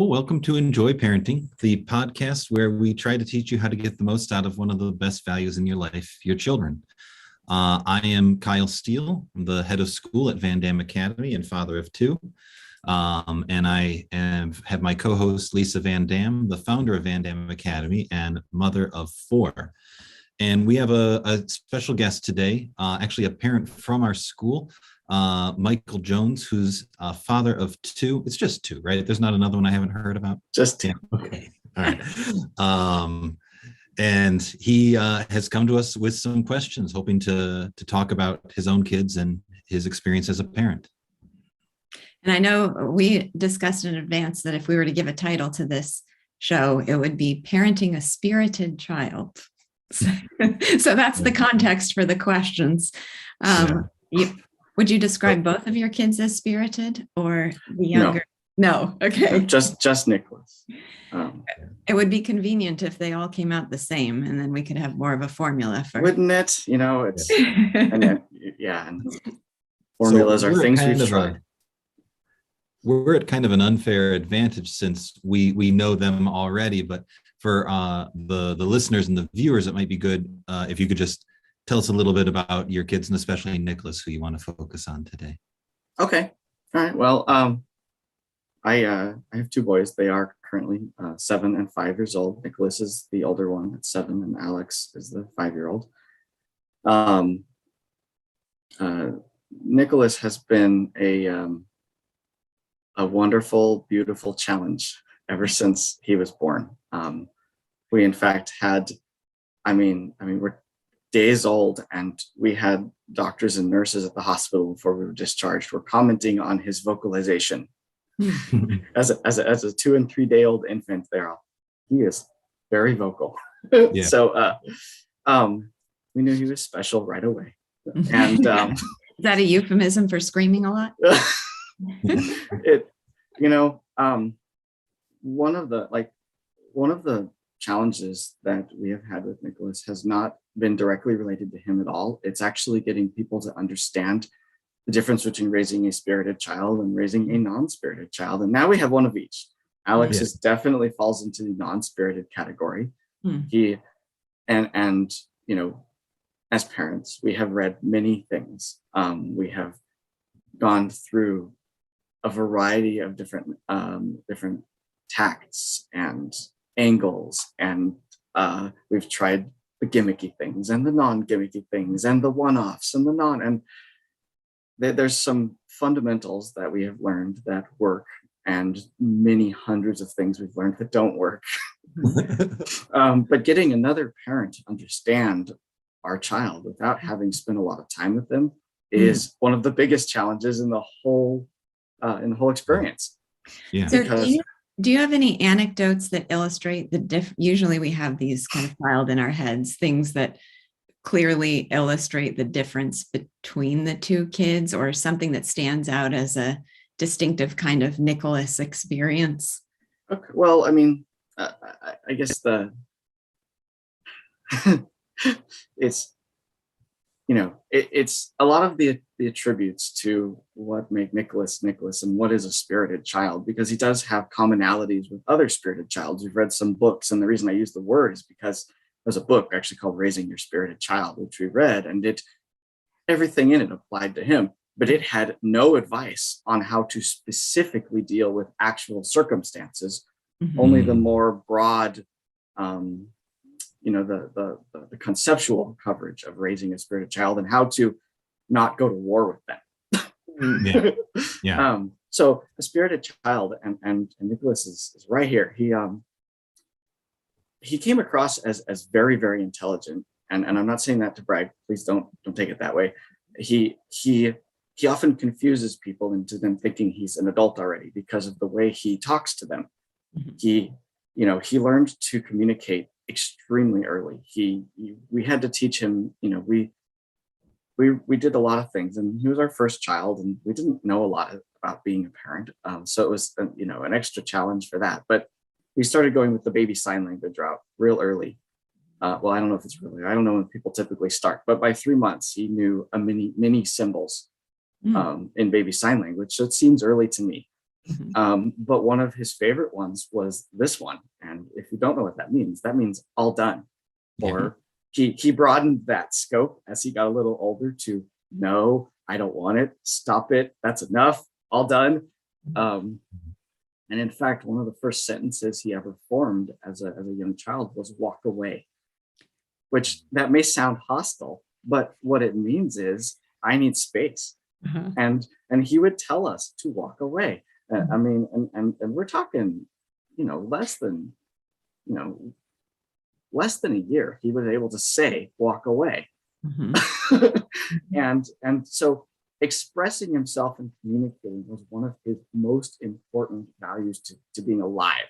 Well, welcome to Enjoy Parenting, the podcast where we try to teach you how to get the most out of one of the best values in your life, your children. I am Kyle Steele. I'm the head of school at VanDamme Academy and father of two. And have my co-host, Lisa VanDamme, the founder of VanDamme Academy and mother of four. And we have a special guest today, actually a parent from our school, Michael Jones, who's a father of two. It's just two, right? There's not another one I haven't heard about? Just two. Yeah. Okay. All right. And he has come to us with some questions, hoping to talk about his own kids and his experience as a parent. And I know we discussed in advance that if we were to give a title to this show, it would be Parenting a Spirited Child. So that's the context for the questions. Would you describe both of your kids as spirited or the younger? No. Okay. Just Nicholas. It would be convenient if they all came out the same, and then we could have more of a formula for. Wouldn't it? It's and formulas are things we've tried. We're at kind of an unfair advantage since we know them already, but for the listeners and the viewers, it might be good if you could just tell us a little bit about your kids and especially Nicholas, who you want to focus on today. Okay. All right. Well, I have two boys. They are currently 7 and 5 years old. Nicholas is the older one at 7, and Alex is the 5-year-old. Nicholas has been a wonderful, beautiful challenge ever since he was born. We in fact had, we're days old, and we had doctors and nurses at the hospital before we were discharged were commenting on his vocalization. as a 2 and 3 day old infant, he is very vocal. Yeah. So we knew he was special right away. And is that a euphemism for screaming a lot? One of the challenges that we have had with Nicholas has not been directly related to him at all. It's actually getting people to understand the difference between raising a spirited child and raising a non-spirited child. And now we have one of each. Alex is definitely falls into the non-spirited category. He and as parents, we have read many things. We have gone through a variety of different tacts and angles, and we've tried the gimmicky things and the non-gimmicky things and the one-offs and and there's some fundamentals that we have learned that work and many hundreds of things we've learned that don't work. But getting another parent to understand our child without having spent a lot of time with them is one of the biggest challenges in the whole experience. Yeah. So do you have any anecdotes that illustrate usually we have these kind of filed in our heads, things that clearly illustrate the difference between the two kids, or something that stands out as a distinctive kind of Nicholas experience? Okay. Well, I guess it's it's a lot of the attributes to what make Nicholas and what is a spirited child, because he does have commonalities with other spirited childs. We've read some books, and the reason I use the word is because there's a book actually called Raising Your Spirited Child, which we read, and everything in it applied to him, but it had no advice on how to specifically deal with actual circumstances, only the more broad the conceptual coverage of raising a spirited child and how to not go to war with them. Yeah. So a spirited child, and Nicholas is right here. He came across as very, very intelligent, and I'm not saying that to brag. Please don't take it that way. He often confuses people into them thinking he's an adult already because of the way he talks to them. He learned to communicate extremely early. We had to teach him, we did a lot of things, and he was our first child, and we didn't know a lot about being a parent. So it was, an extra challenge for that. But we started going with the baby sign language route real early. Well, I don't know if it's really, I don't know when people typically start, but by 3 months, he knew many symbols in baby sign language. So it seems early to me. But one of his favorite ones was this one. And if you don't know what that means all done. Or he broadened that scope as he got a little older to no, I don't want it. Stop it. That's enough. All done. And in fact, one of the first sentences he ever formed as a young child was walk away, which that may sound hostile, but what it means is I need space. And he would tell us to walk away. I mean, and we're talking, less than a year, he was able to say, walk away. And so expressing himself and communicating was one of his most important values to being alive.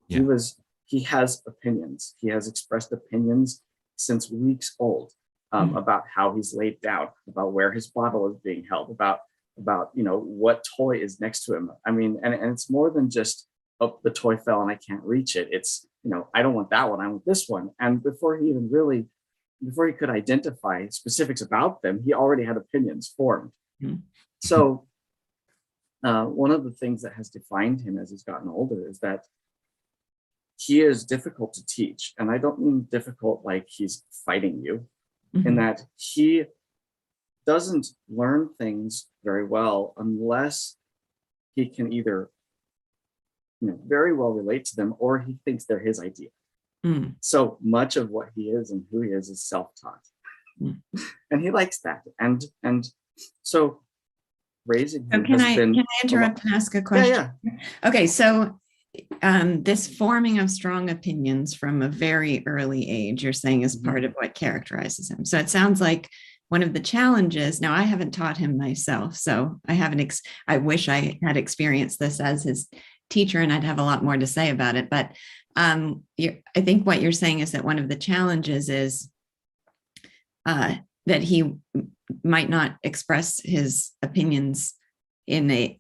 He has opinions. He has expressed opinions since weeks old about how he's laid down, about where his bottle is being held, about what toy is next to him. I mean, and it's more than just, oh, the toy fell and I can't reach it. It's, I don't want that one, I want this one. And before he could identify specifics about them, he already had opinions formed. So one of the things that has defined him as he's gotten older is that he is difficult to teach. And I don't mean difficult like he's fighting you, in that he doesn't learn things very well unless he can either very well relate to them, or he thinks they're his idea. So much of what he is and who he is self-taught. And he likes that. And so raising him can I interrupt and ask a question? Yeah. Okay, so this forming of strong opinions from a very early age, you're saying, is part of what characterizes him. So it sounds like one of the challenges, now I haven't taught him myself, so I wish I had experienced this as his teacher and I'd have a lot more to say about it. But I think what you're saying is that one of the challenges is that he might not express his opinions in a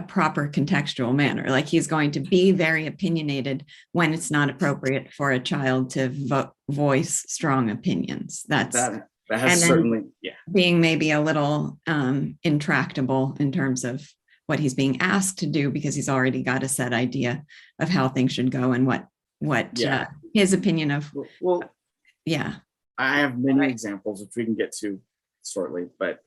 proper contextual manner. Like he's going to be very opinionated when it's not appropriate for a child to voice strong opinions. That has certainly, being maybe a little intractable in terms of what he's being asked to do, because he's already got a set idea of how things should go and what his opinion of. Well, I have many examples which we can get to shortly, but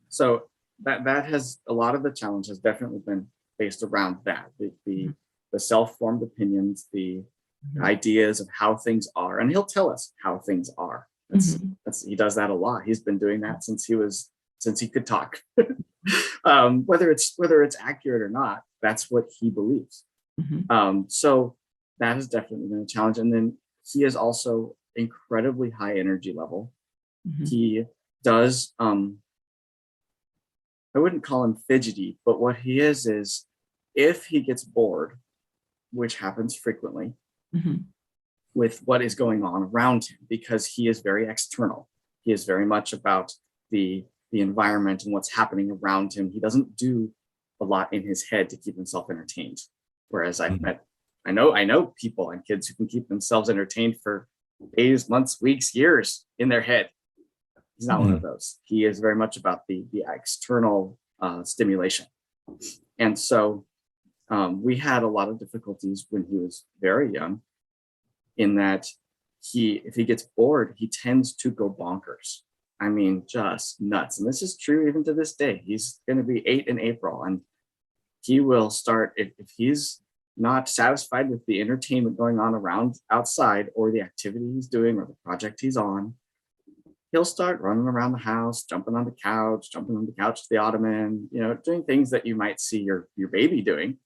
so that has a lot of the challenge has definitely been based around that the self-formed opinions, the ideas of how things are, and he'll tell us how things are. He does that a lot. He's been doing that since he could talk. Whether it's accurate or not, that's what he believes. So that has definitely been a challenge. And then he is also incredibly high energy level. He does, I wouldn't call him fidgety, but what he is if he gets bored, which happens frequently, with what is going on around him, because he is very external. He is very much about the environment and what's happening around him. He doesn't do a lot in his head to keep himself entertained. Whereas I know people and kids who can keep themselves entertained for days, months, weeks, years in their head. He's not one of those. He is very much about the external stimulation. And so we had a lot of difficulties when he was very young, in that if he gets bored, he tends to go bonkers. I mean, just nuts. And this is true even to this day. He's going to be 8 in April, and he will start, if he's not satisfied with the entertainment going on around outside, or the activity he's doing, or the project he's on, he'll start running around the house, jumping on the couch to the ottoman, doing things that you might see your baby doing.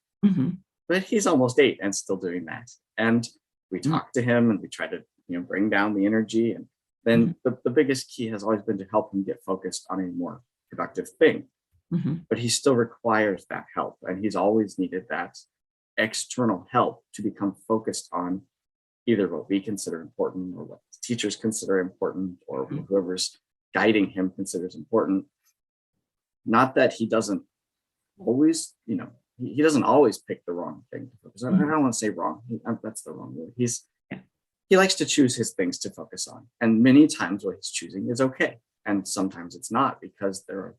But he's almost 8 and still doing that. And we talk to him and we try to bring down the energy. And then the biggest key has always been to help him get focused on a more productive thing. But he still requires that help, and he's always needed that external help to become focused on either what we consider important, or what teachers consider important, or whoever's guiding him considers important. Not that he doesn't always, he doesn't always pick the wrong thing to focus on. I don't want to say wrong. That's the wrong word. He likes to choose his things to focus on. And many times what he's choosing is okay. And sometimes it's not, because there are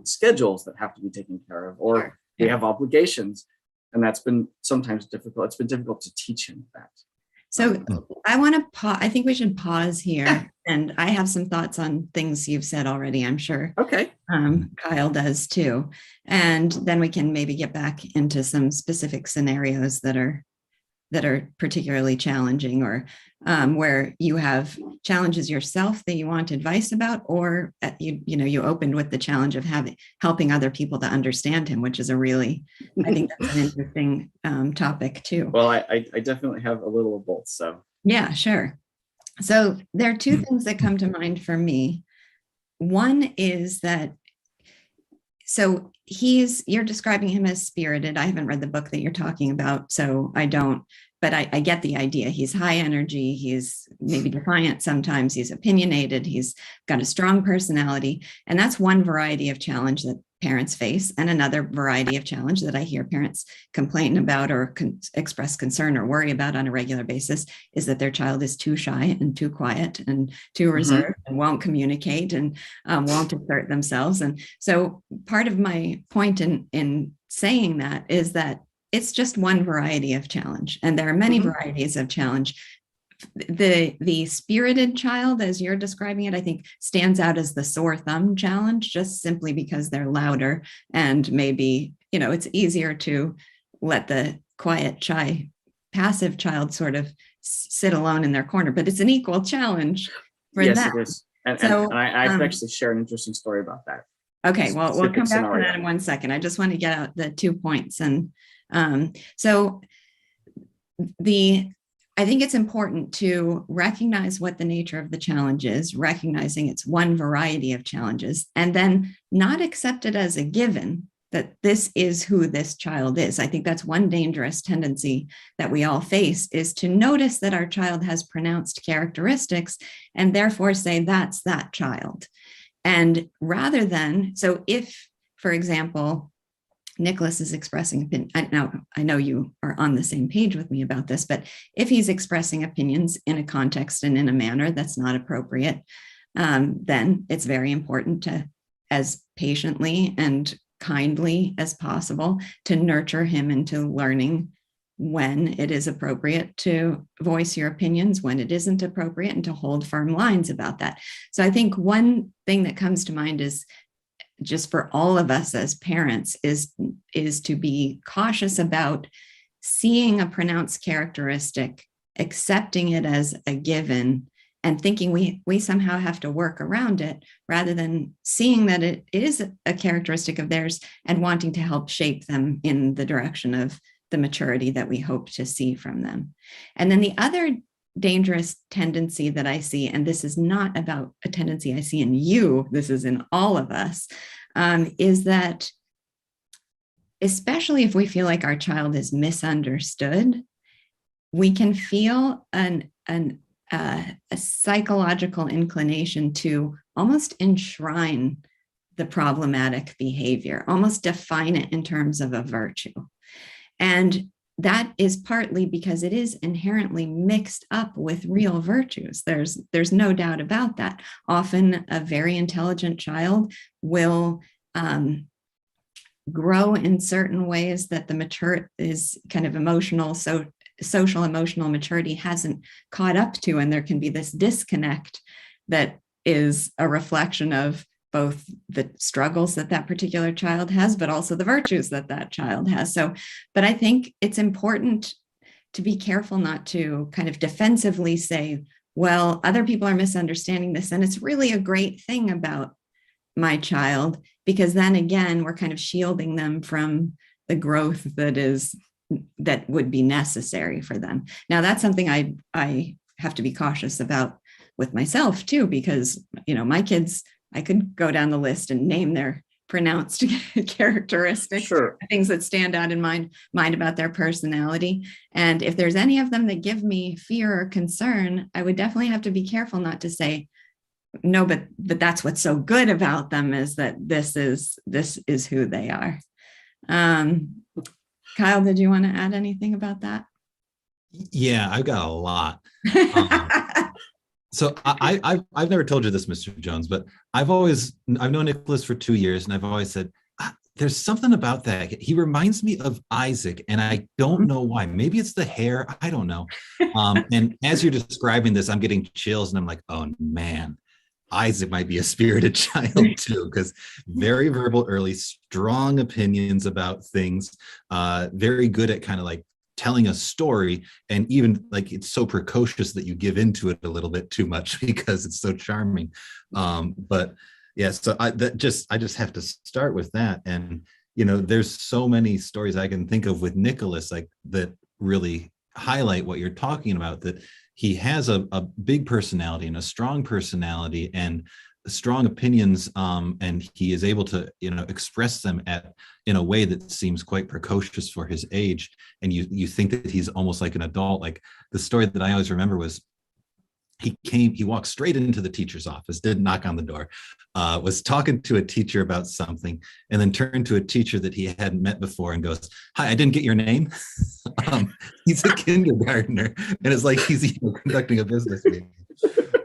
schedules that have to be taken care of, or We have obligations, and that's been sometimes difficult. It's been difficult to teach him that. So I want to pause. I think we should pause here. And I have some thoughts on things you've said already, I'm sure. Okay. Kyle does too. And then we can maybe get back into some specific scenarios that are particularly challenging, or where you have challenges yourself that you want advice about, or you opened with the challenge of helping other people to understand him, which is I think that's an interesting topic too. Well, I definitely have a little of both. So yeah, sure. So there are two things that come to mind for me. One is that, so you're describing him as spirited. I haven't read the book that you're talking about, so I don't, but I get the idea. He's high energy. He's maybe defiant sometimes. He's opinionated. He's got a strong personality. And that's one variety of challenge that parents face. And another variety of challenge that I hear parents complain about or express concern or worry about on a regular basis is that their child is too shy and too quiet and too reserved and won't communicate and won't assert themselves. And so part of my point in saying that is that it's just one variety of challenge, and there are many varieties of challenge. The spirited child, as you're describing it, I think stands out as the sore thumb challenge, just simply because they're louder and maybe, it's easier to let the quiet, shy, passive child sort of sit alone in their corner, but it's an equal challenge for them. Yes, it is. And I actually share an interesting story about that. Okay, well, we'll come back to that in 1 second. I just want to get out the 2 points. And so I think it's important to recognize what the nature of the challenge is, recognizing it's one variety of challenges, and then not accept it as a given that this is who this child is. I think that's one dangerous tendency that we all face, is to notice that our child has pronounced characteristics and therefore say that's that child. And rather than, so if, for example, Nicholas is expressing opinion. I know you are on the same page with me about this, but if he's expressing opinions in a context and in a manner that's not appropriate, then it's very important to, as patiently and kindly as possible, to nurture him into learning when it is appropriate to voice your opinions, when it isn't appropriate, and to hold firm lines about that. So I think one thing that comes to mind is, just for all of us as parents, is to be cautious about seeing a pronounced characteristic, accepting it as a given, and thinking we somehow have to work around it, rather than seeing that it is a characteristic of theirs and wanting to help shape them in the direction of the maturity that we hope to see from them. And then the other dangerous tendency that I see, and this is not about a tendency I see in you, this is in all of us, is that especially if we feel like our child is misunderstood, we can feel a psychological inclination to almost enshrine the problematic behavior, almost define it in terms of a virtue. And that is partly because it is inherently mixed up with real virtues. There's no doubt about that. Often a very intelligent child will grow in certain ways that the mature is kind of emotional, so social emotional maturity hasn't caught up to, and there can be this disconnect that is a reflection of both the struggles that particular child has, but also the virtues that child has. So, but I think it's important to be careful not to kind of defensively say, well, other people are misunderstanding this, and it's really a great thing about my child, because then again, we're kind of shielding them from the growth that would be necessary for them. Now, that's something I have to be cautious about with myself too, because, my kids, I could go down the list and name their pronounced characteristics, sure, things that stand out in mind about their personality. And if there's any of them that give me fear or concern, I would definitely have to be careful not to say, no, but that's what's so good about them, is that this is who they are. Kyle, did you want to add anything about that? Yeah, I've got a lot. So I've never told you this, Mr. Jones, but I've known Nicholas for 2 years, and I've always said, there's something about that. He reminds me of Isaac, and I don't know why. Maybe it's the hair. I don't know. And as you're describing this, I'm getting chills, and I'm like, oh man, Isaac might be a spirited child too, because very verbal early, strong opinions about things, very good at kind of like telling a story, and even like it's so precocious that you give into it a little bit too much because it's so charming. But yeah, so I just have to start with that. And there's so many stories I can think of with Nicholas, like that really highlight what you're talking about, that he has a big personality and a strong personality and strong opinions, and he is able to express them in a way that seems quite precocious for his age, and you think that he's almost like an adult. Like the story that I always remember was he walked straight into the teacher's office, didn't knock on the door, was talking to a teacher about something, and then turned to a teacher that he hadn't met before and goes, "Hi, I didn't get your name." He's a kindergartner, and it's like he's conducting a business meeting.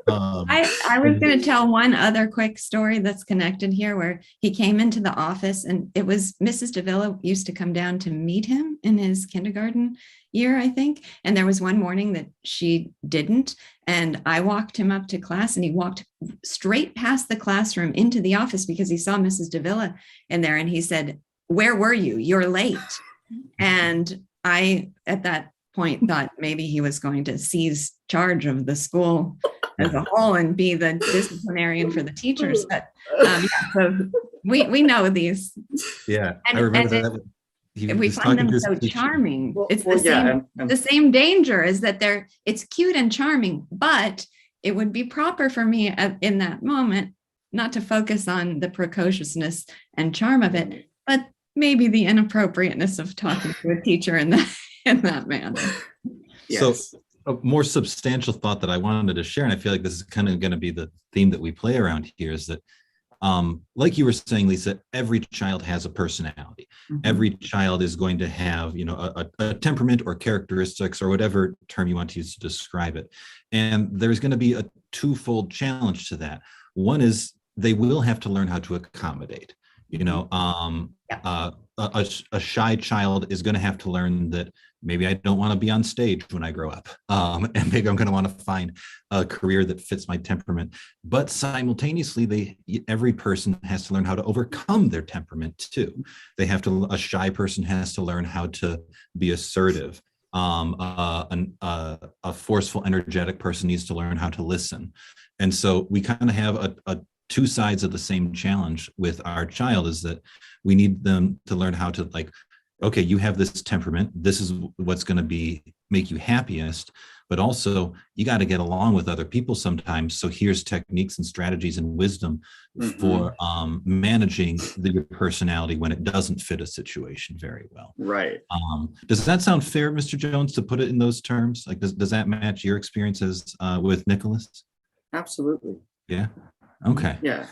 I was going to tell one other quick story that's connected here, where he came into the office, and it was Mrs. Davila used to come down to meet him in his kindergarten year, I think. And there was one morning that she didn't. And I walked him up to class, and he walked straight past the classroom into the office because he saw Mrs. Davila in there. And he said, "Where were you? You're late." And I, at that point, thought maybe he was going to seize charge of the school as a whole and be the disciplinarian for the teachers. But so we know these. Yeah, and, I remember and that. We find them so charming. Well, it's the same. And the same danger is that it's cute and charming, but it would be proper for me in that moment not to focus on the precociousness and charm of it, but maybe the inappropriateness of talking to a teacher in that manner. Yes. So a more substantial thought that I wanted to share, and I feel like this is kind of going to be the theme that we play around here, is that like you were saying, Lisa, every child has a personality. Mm-hmm. Every child is going to have, a temperament or characteristics or whatever term you want to use to describe it. And there's going to be a twofold challenge to that. One is they will have to learn how to accommodate. A shy child is going to have to learn that maybe I don't want to be on stage when I grow up, and maybe I'm going to want to find a career that fits my temperament. But simultaneously, every person has to learn how to overcome their temperament too. A shy person has to learn how to be assertive. A forceful, energetic person needs to learn how to listen. And so we kind of have a two sides of the same challenge with our child, is that we need them to learn how to, like, okay, you have this temperament, this is what's going to make you happiest, but also you got to get along with other people sometimes. So here's techniques and strategies and wisdom for managing your personality when it doesn't fit a situation very well. Right. Does that sound fair, Mr. Jones, to put it in those terms? Like, does that match your experiences with Nicholas? Absolutely. Yeah. Okay. Yeah.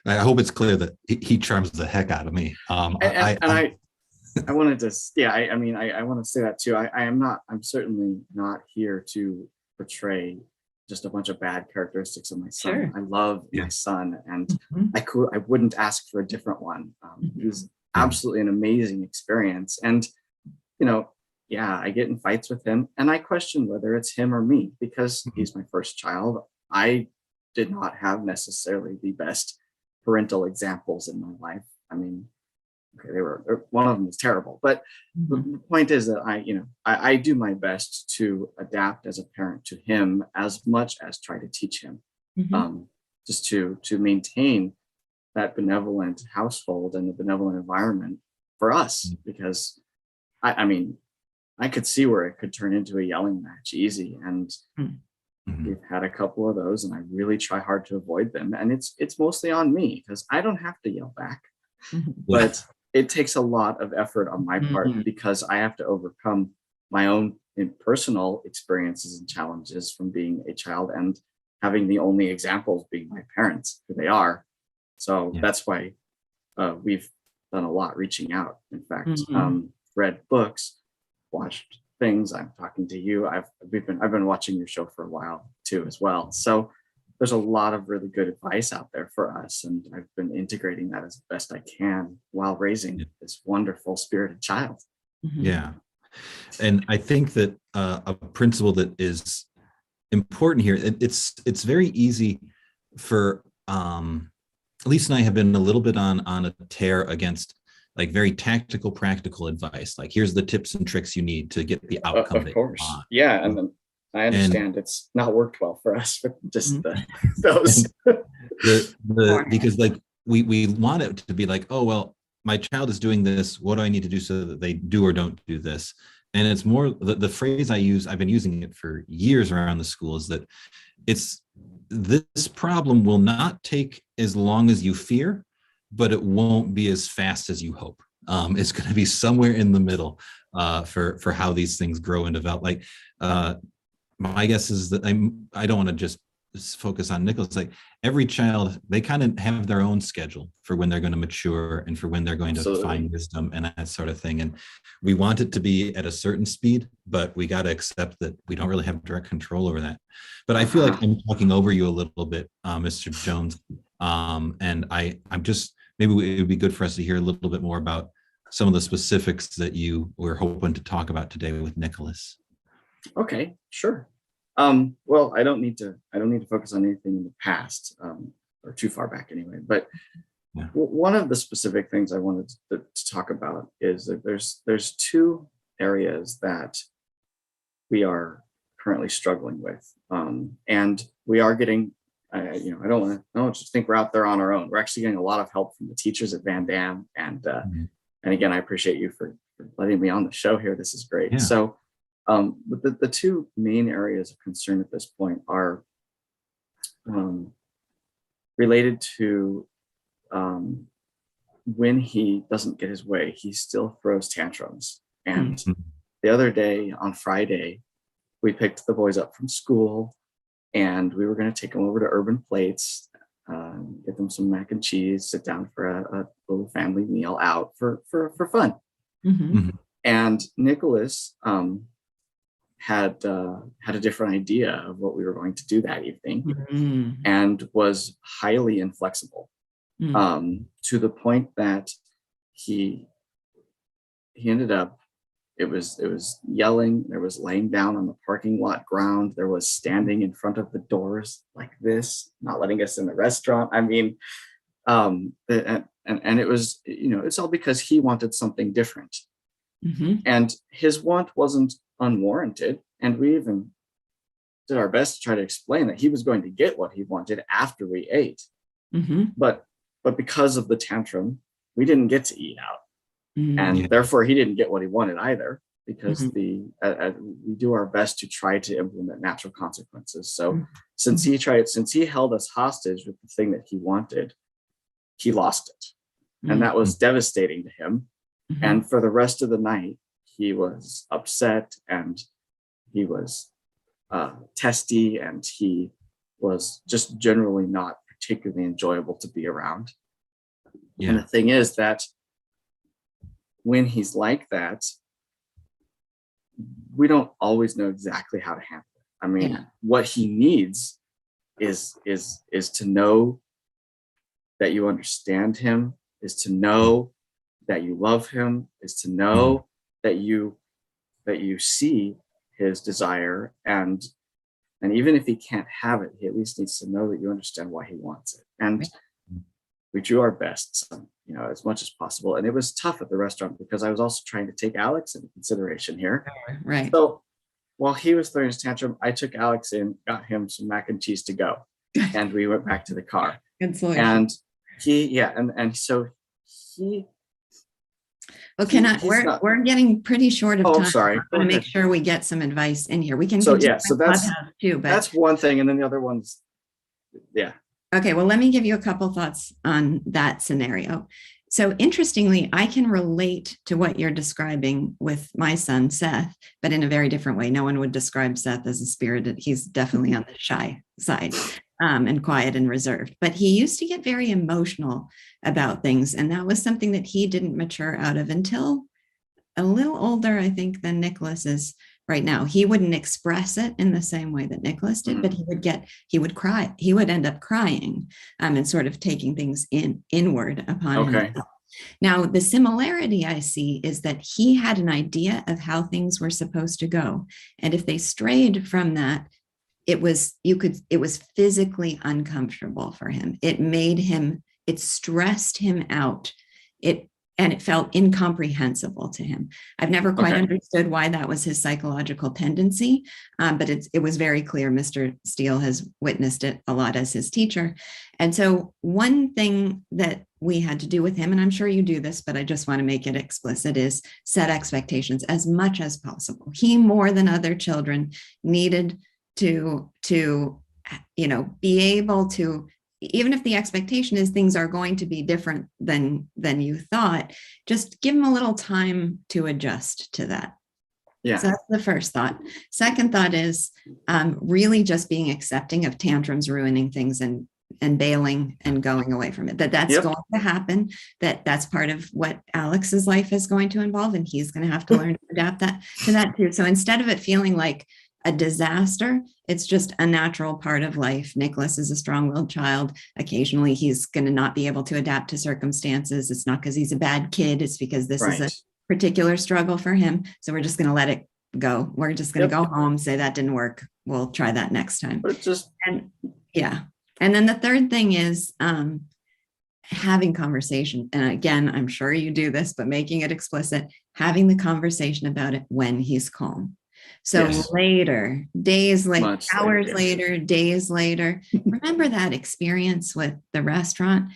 I hope it's clear that he charms the heck out of me. I wanted to, I want to say that too. I'm certainly not here to portray just a bunch of bad characteristics of my son. Sure. I love my son, and I wouldn't ask for a different one. It was absolutely an amazing experience. And, I get in fights with him, and I question whether it's him or me, because he's my first child. I did not have necessarily the best parental examples in my life. I mean, okay, one of them was terrible, but the point is that I do my best to adapt as a parent to him as much as try to teach him, just to maintain that benevolent household and the benevolent environment for us, because I could see where it could turn into a yelling match easy, and we've had a couple of those, and I really try hard to avoid them. And it's mostly on me, because I don't have to yell back, but it takes a lot of effort on my part, because I have to overcome my own personal experiences and challenges from being a child and having the only examples being my parents, who they are. So that's why we've done a lot reaching out. In fact, read books, watched things. I'm talking to you. I've been watching your show for a while too, as well. So there's a lot of really good advice out there for us, and I've been integrating that as best I can while raising this wonderful spirited child. Yeah. And I think that a principle that is important here, it's very easy for Lisa and I have been a little bit on a tear against like very tactical, practical advice. Like, here's the tips and tricks you need to get the outcome. Of course. Yeah. And then I understand it's not worked well for us, but just those. Because like we want it to be like, oh, well, my child is doing this. What do I need to do so that they do or don't do this? And it's more the phrase I use, I've been using it for years around the school, is that this problem will not take as long as you fear, but it won't be as fast as you hope. It's going to be somewhere in the middle for how these things grow and develop. Like my guess is that I don't want to just focus on Nicholas. Like every child, they kind of have their own schedule for when they're going to mature and for when they're going to find wisdom and that sort of thing. And we want it to be at a certain speed, but we got to accept that we don't really have direct control over that. But I feel like I'm talking over you a little bit, Mr. Jones. And I'm just, maybe it would be good for us to hear a little bit more about some of the specifics that you were hoping to talk about today with Nicholas. Okay, sure. Well, I don't need to focus on anything in the past, or too far back anyway. But one of the specific things I wanted to talk about is that there's two areas that we are currently struggling with, and we are getting. I don't want to think we're out there on our own. We're actually getting a lot of help from the teachers at VanDamme, and again, I appreciate you for letting me on the show here. This is great. Yeah. So. But the two main areas of concern at this point are related to when he doesn't get his way, he still throws tantrums. And the other day on Friday, we picked the boys up from school and we were going to take them over to Urban Plates, get them some mac and cheese, sit down for a little family meal out for fun. And Nicholas, had a different idea of what we were going to do that evening, and was highly inflexible, to the point that he ended up, it was yelling, there was laying down on the parking lot ground, there was standing in front of the doors like this, not letting us in the restaurant. I mean, and it was, it's all because he wanted something different, and his want wasn't unwarranted, and we even did our best to try to explain that he was going to get what he wanted after we ate, but because of the tantrum, we didn't get to eat out, and therefore he didn't get what he wanted either, because we do our best to try to implement natural consequences. So since he held us hostage with the thing that he wanted, he lost it, and that was devastating to him. And for the rest of the night, he was upset, and he was testy, and he was just generally not particularly enjoyable to be around. And the thing is that when he's like that, we don't always know exactly how to handle it. I mean, what he needs is to know that you understand him, is to know that you love him, is to know that you see his desire, and even if he can't have it, he at least needs to know that you understand why he wants it. And we do our best, as much as possible. And it was tough at the restaurant because I was also trying to take Alex into consideration here. Right. So while he was throwing his tantrum, I took Alex in, got him some mac and cheese to go, and we went back to the car. Good solution. And so he. Well, we're getting pretty short of time. Oh, sorry. I want to make sure we get some advice in here. We can. So that's too, but that's one thing, and then the other one's, Okay, well, let me give you a couple thoughts on that scenario. So interestingly, I can relate to what you're describing with my son, Seth, but in a very different way. No one would describe Seth as a spirited. He's definitely on the shy side, and quiet and reserved. But he used to get very emotional about things. And that was something that he didn't mature out of until a little older, I think, than Nicholas is right now. He wouldn't express it in the same way that Nicholas did, but he would cry. He would end up crying and sort of taking things inward upon himself. Now, the similarity I see is that he had an idea of how things were supposed to go. And if they strayed from that, it was physically uncomfortable for him. It stressed him out. And it felt incomprehensible to him. I've never quite understood why that was his psychological tendency, but it was very clear. Mr. Steele has witnessed it a lot as his teacher. And so one thing that we had to do with him, and I'm sure you do this, but I just want to make it explicit, is set expectations as much as possible. He, more than other children, needed to be able to, even if the expectation is things are going to be different than you thought, just give them a little time to adjust to that. Yeah. So that's the first thought. Second thought is really just being accepting of tantrums ruining things and bailing and going away from it. That's going to happen. That's part of what Alex's life is going to involve, and he's going to have to learn to adapt to that too. So instead of it feeling like a disaster, it's just a natural part of life. Nicholas is a strong-willed child. Occasionally he's going to not be able to adapt to circumstances. It's not because he's a bad kid. It's because this is a particular struggle for him. So we're just going to let it go. We're just going to go home, say that didn't work. We'll try that next time. And then the third thing is having conversation. And again, I'm sure you do this, but making it explicit, having the conversation about it when he's calm. So later, days later, hours later, days later, remember that experience with the restaurant?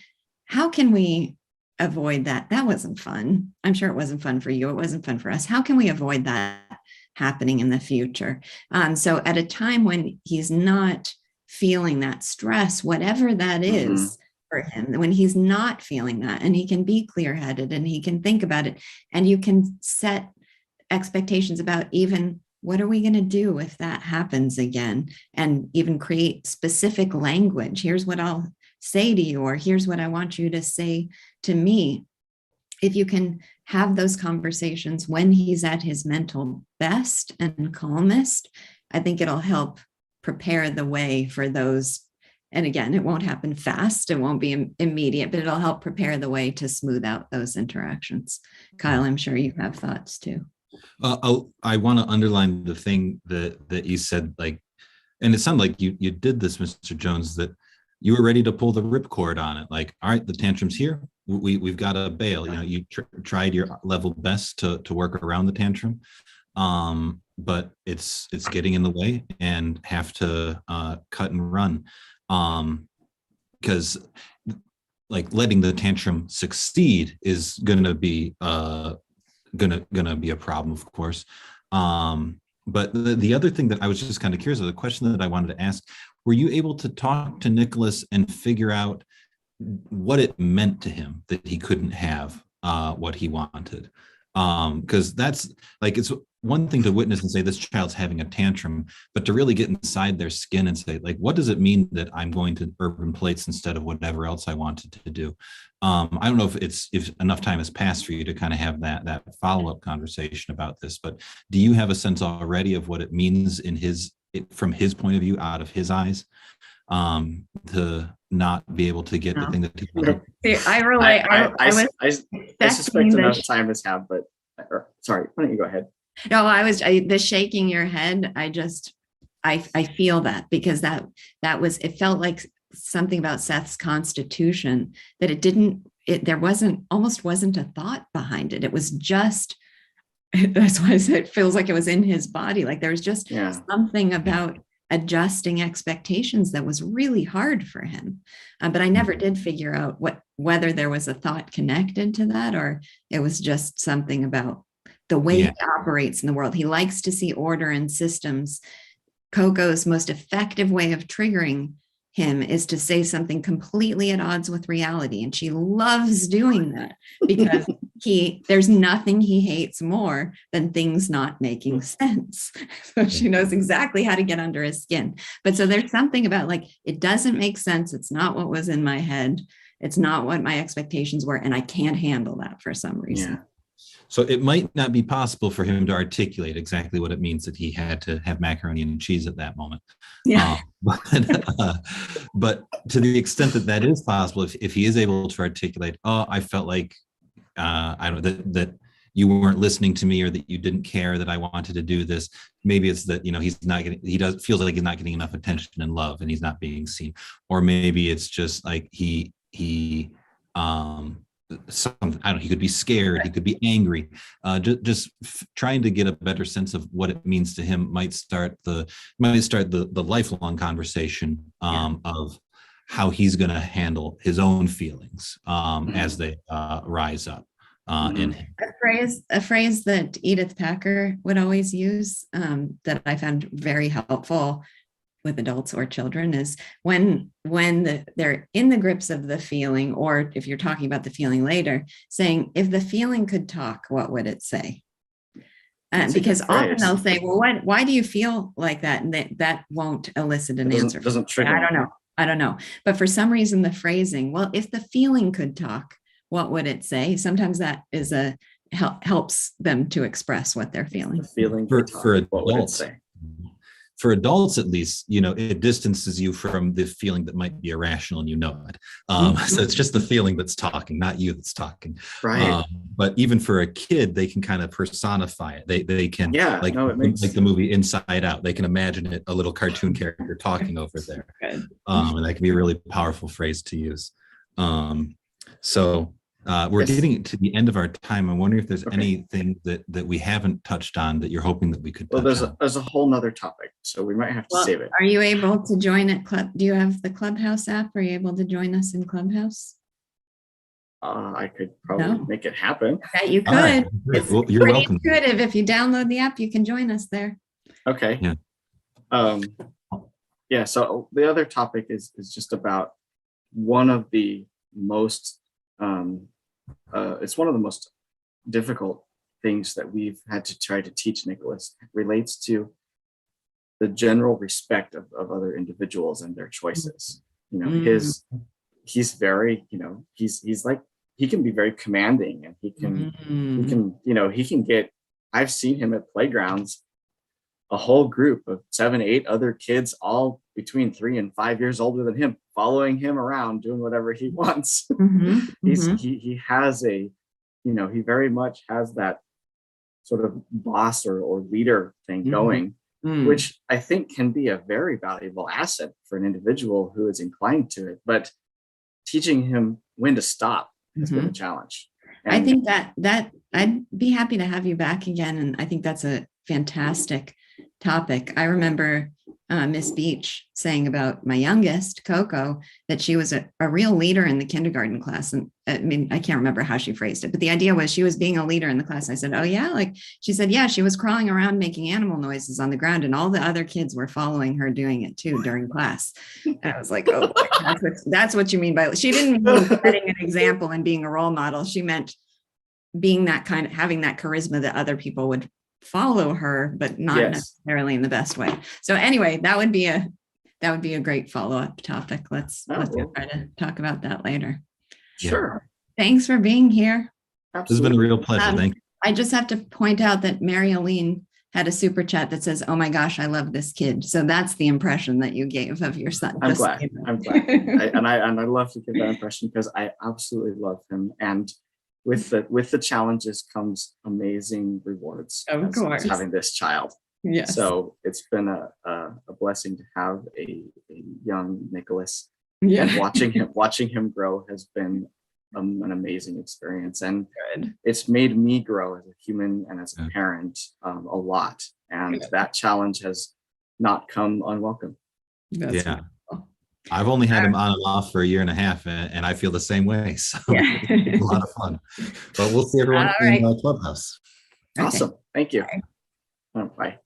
How can we avoid that? That wasn't fun. I'm sure it wasn't fun for you. It wasn't fun for us. How can we avoid that happening in the future? So at a time when he's not feeling that stress, whatever that is for him, when he's not feeling that, and he can be clear-headed and he can think about it, and you can set expectations about even what are we going to do if that happens again, and even create specific language. Here's what I'll say to you, or here's what I want you to say to me. If you can have those conversations when he's at his mental best and calmest, I think it'll help prepare the way for those. And again, it won't happen fast. It won't be immediate, but it'll help prepare the way to smooth out those interactions. Kyle, I'm sure you have thoughts too. I want to underline the thing that you said, and it sounded like you did this, Mr. Jones, that you were ready to pull the ripcord on it. Like, all right, the tantrum's here. We've got to bail. You tried your level best to work around the tantrum, but it's getting in the way, and have to cut and run, because letting the tantrum succeed is going to be gonna be a problem, of course. But the other thing that I was just kind of curious of, the question that I wanted to ask, were you able to talk to Nicholas and figure out what it meant to him that he couldn't have what he wanted? Because that's it's one thing to witness and say this child's having a tantrum, but to really get inside their skin and say, what does it mean that I'm going to urban plates instead of whatever else I wanted to do? I don't know if enough time has passed for you to kind of have that follow-up conversation about this, but do you have a sense already of what it means from his point of view, out of his eyes, to not be able to get the thing that he wanted? I suspect enough time has happened, but sorry, why don't you go ahead? No, the shaking your head. I feel that, because it felt like something about Seth's constitution, that there almost wasn't a thought behind it. It was just, that's why I said it feels like it was in his body. Like there was just something about adjusting expectations that was really hard for him. But I never did figure out whether there was a thought connected to that, or it was just something about the way he operates in the world. He likes to see order and systems. Coco's most effective way of triggering him is to say something completely at odds with reality. And she loves doing that because there's nothing he hates more than things not making sense. So she knows exactly how to get under his skin. But so there's something about it doesn't make sense. It's not what was in my head. It's not what my expectations were. And I can't handle that for some reason. Yeah. So it might not be possible for him to articulate exactly what it means that he had to have macaroni and cheese at that moment. Yeah. But to the extent that that is possible, if he is able to articulate, oh, I felt like, I don't know, that you weren't listening to me, or that you didn't care that I wanted to do this. Maybe it's that, he's not getting, feels like he's not getting enough attention and love, and he's not being seen. Or maybe it's just like he something, I don't know, he could be scared, he could be angry. Just trying to get a better sense of what it means to him might start the lifelong conversation of how he's going to handle his own feelings as they rise up in him. A phrase that Edith Packer would always use that I found very helpful with adults or children is when they're in the grips of the feeling, or if you're talking about the feeling later, saying, if the feeling could talk, what would it say? Because often they'll say, well, why do you feel like that? And that won't elicit an answer. Doesn't trigger. I don't know. But for some reason, the phrasing, well, if the feeling could talk, what would it say? Sometimes that is helps them to express what they're feeling. The feeling for adults, what would it say? For adults, at least, it distances you from the feeling that might be irrational, and it. So it's just the feeling that's talking, not you that's talking. Right. But even for a kid, they can kind of personify it. They can, like the movie Inside Out, they can imagine it, a little cartoon character talking over there. And that can be a really powerful phrase to use. We're getting to the end of our time. I'm wondering if there's anything that we haven't touched on that you're hoping that we could touch on. There's a whole nother topic, so we might have to save it. Are you able to join at Club? Do you have the Clubhouse app? Are you able to join us in Clubhouse? I could probably make it happen. Yeah, you could. Right. Well, you're welcome. Intuitive. If you download the app, you can join us there. Okay. Yeah. So the other topic is just about one of the most it's one of the most difficult things that we've had to try to teach Nicholas. It relates to the general respect of other individuals and their choices. He's very, he's like, he can be very commanding, and he can get, I've seen him at playgrounds, a whole group of 7, 8 other kids, all between 3 and 5 years older than him, following him around, doing whatever he wants. He has he very much has that sort of boss or leader thing going, which I think can be a very valuable asset for an individual who is inclined to it. But teaching him when to stop has been a challenge. And I think that I'd be happy to have you back again. And I think that's a fantastic topic. I remember Miss Beach saying about my youngest, Coco, that she was a real leader in the kindergarten class. And I mean, I can't remember how she phrased it, but the idea was she was being a leader in the class. I said, oh yeah, she said, yeah, she was crawling around making animal noises on the ground, and all the other kids were following her doing it too during class. And I was like, oh, that's what you mean by, she didn't mean setting an example and being a role model. She meant being that kind of, having that charisma that other people would follow her, but not necessarily in the best way. So anyway, that would be a great follow-up topic. Let's try to talk about that later. Sure. Thanks for being here. Absolutely. This has been a real pleasure. Thank you. I just have to point out that Mary Aline had a super chat that says, oh my gosh, I love this kid. So that's the impression that you gave of your son. I'm glad. I love to give that impression because I absolutely love him. And with the challenges comes amazing rewards. Of course. Having this child. Yes. So it's been a blessing to have a young Nicholas. Yeah. And watching him grow has been an amazing experience, and it's made me grow as a human and as a parent a lot. And that challenge has not come unwelcome. That's wonderful. I've only had him on and off for 1.5 years, and I feel the same way. So it's a lot of fun. But we'll see everyone in the Clubhouse. Awesome. Thank you. Bye.